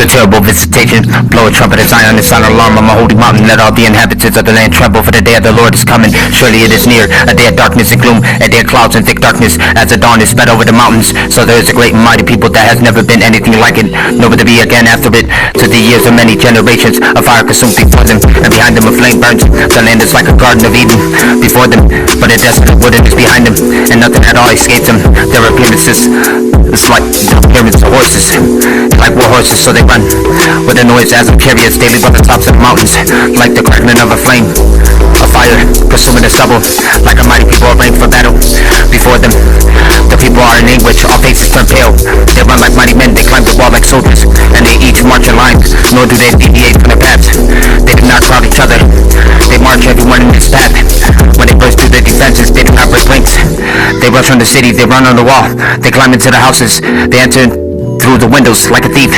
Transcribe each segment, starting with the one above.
a terrible visitation. Blow a trumpet of Zion and sound an alarm on my holy mountain. Let all the inhabitants of the land tremble, for the day of the Lord is coming. Surely it is near, a day of darkness and gloom, a day of clouds and thick darkness, as the dawn is spread over the mountains. So there is a great and mighty people that has never been anything like it, nor will there be again after it. To the years of many generations, a fire consumes before them, and behind them a flame burns. The land is like a garden of Eden before them, but a desolate wilderness behind them, and nothing at all escapes them. Their appearances is like the appearance of horses, like war horses, so they run with a noise as of chariots. They leap on the tops of the mountains, like the crackling of a flame, a fire consuming the stubble, like a mighty people arrayed for battle. Before them, the people are in anguish, all faces turn pale. They run like mighty men, they climb the wall like soldiers, and they each march in line, nor do they deviate from the paths. They do not crowd each other, they march everyone in this path. When they burst through the defenses, they do not break ranks. They rush on the city, they run on the wall, they climb into the houses, they enter through the windows like a thief.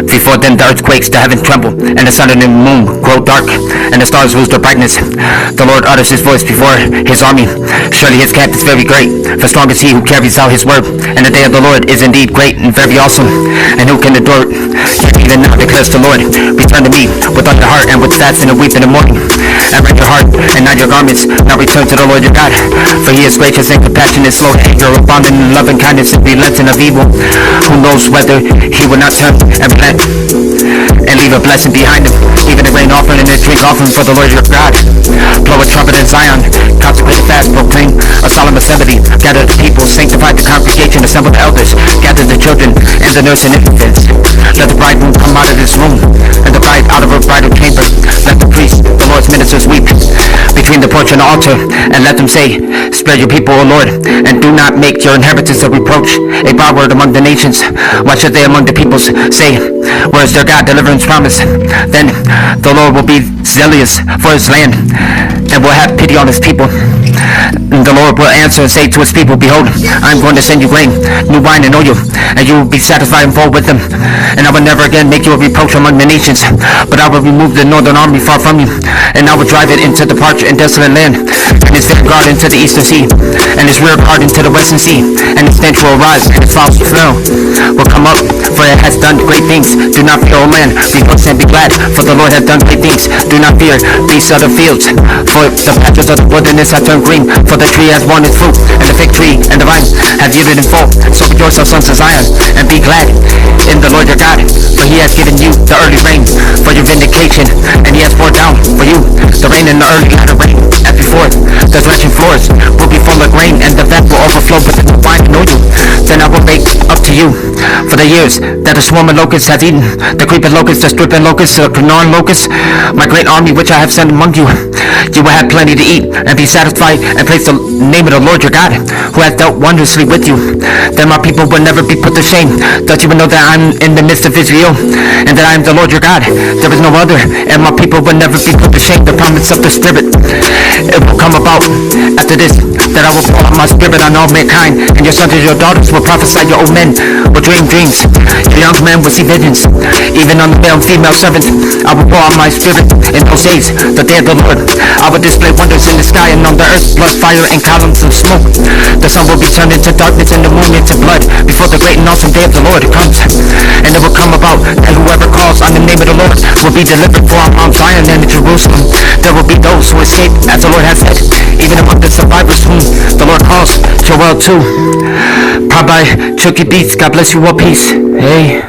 Before them the earth quakes, the heavens tremble, and the sun and the moon grow dark, and the stars lose their brightness. The Lord utters his voice before his army. Surely his camp is very great, for strong is he who carries out his word. And the day of the Lord is indeed great and very awesome, and who can endure it? Yet even now declares the Lord, return to me with all your heart and with fasting and weep in the morning, and rend your heart and not your garments. Now return to the Lord your God, for he is gracious and compassionate, slow to anger, abounding in loving kindness and relenting of evil. Who knows whether he will not turn and relent and leave a blessing behind him, even a grain offering and a drink offering for the Lord your God. Blow a trumpet in Zion, consecrate a fast, proclaim a solemn assembly, gather the people, sanctify the congregation, assemble the elders, gather the children and the nurse and infants. Let the bridegroom come out of this room, and the bride out of her bridal chamber. Let the priest, the Lord's ministers, weep between the porch and the altar, and let them say, spare your people, O Lord, and do not make your inheritance a reproach, a byword among the nations. Why should they among the peoples say, where is their God, deliverance promise? Then the Lord will be zealous for his land, and will have pity on his people. And the Lord will answer and say to his people, behold, I am going to send you grain, new wine and oil, and you will be satisfied and full with them. And I will never again make you a reproach among the nations, but I will remove the northern army far from you, and I will drive it into the parched and desolate land, and his vanguard into the eastern sea, and his rear guard into the western sea. And his stench will arise, and his foul smell will come up, for it has done great things. Do not fear, O land, rejoice and be glad, for the Lord has done great things. Do not fear, beasts of the fields, for the patches of the wilderness have turned green, for the tree has borne its fruit, and the fig tree and the vine have yielded in full. So rejoice, O sons of Zion, and be glad in the Lord your God, for he has given you the early rain for your vindication, and he has poured down for you the rain and the early latter rain. As before, the threshing floors will be full of grain, and the vat will overflow with the wine and oil. Then I will make up to you for the years that the swarming locust has eaten, the creeping locust, the stripping locust, the gnawing locust, my great army which I have sent among you. You will have plenty to eat, and be satisfied, and praise the name of the Lord your God, who has dealt wondrously with you. Then my people will never be put to shame. That you will know that I am in the midst of Israel, and that I am the Lord your God. There is no other, and my people will never be put to shame. The promise of the Spirit, it will come about after this, that I will pour out my Spirit on all mankind, and your sons and your daughters will prophesy, your old men will dream dreams, your young men will see visions. Even on the male and female servants I will pour out my Spirit in those days, the day of the Lord. I will display wonders in the sky, and on the earth blood, fire, and columns of smoke. The sun will be turned into darkness, and the moon into blood, before the great and awesome day of the Lord comes. And it will come about that whoever calls on the name of the Lord will be delivered. For on Mount Zion and in Jerusalem there will be those who escape, as the Lord has said, even among the survivors whom the Lord calls. JOEL-2-PROD-BY-CHUKIBEATS. God bless you all. Peace. Hey.